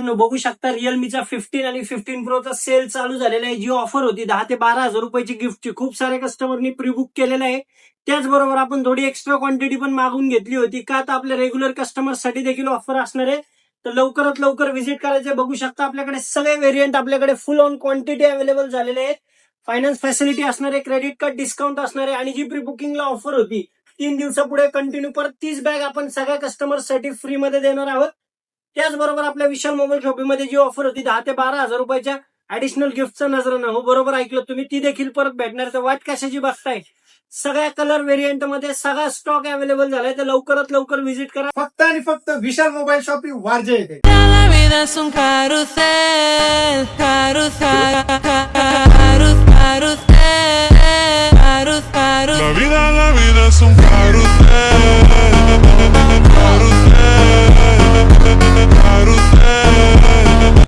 मित्रांनो बघू शकता रिअलमीचा 15 आणि 15 प्रोचा सेल चालू झालेला आहे. जी ऑफर होती 10 ते 12,000 रुपयाची गिफ्टची खूप साऱ्या कस्टमरनी प्री बुक केलेलं आहे. त्याचबरोबर आपण थोडी एक्स्ट्रा क्वांटिटी पण मागून घेतली होती का तर आपल्या रेग्युलर कस्टमरसाठी देखील ऑफर असणार आहे. तर लवकरात लवकर व्हिजिट करायचे. बघू शकता आपल्याकडे सगळे व्हेरियंट आपल्याकडे फुल ऑन क्वांटिटी अवेलेबल झालेले आहेत. फायनान्स फॅसिलिटी असणार आहे, क्रेडिट कार्ड डिस्काउंट असणार आहे आणि जी प्री बुकिंगला ऑफर होती 3 दिवसापुढे कंटिन्यू परत 30 बॅग आपण सगळ्या कस्टमरसाठी फ्री मध्ये देणार आहोत. त्याचबरोबर आपल्या विशाल मोबाईल शॉपिंगमध्ये जी ऑफर होती 10 ते 12,000 रुपयाच्या ऍडिशनल गिफ्टचा नजराणा, हो बरोबर ऐकलं तुम्ही, ती देखील परत भेटणार. तर वाट कशाची बघताय, सगळ्या कलर व्हेरियंट मध्ये सगळा स्टॉक अवेलेबल झालाय. तर लवकरात लवकर व्हिजिट करा. फक्त आणि फक्त विशाल मोबाईल शॉपिंग वारजे येथे. La vida es un carrusel, carrusel, carrusel, carrusel, carrusel. La vida es un carrusel, carrusel, carrusel.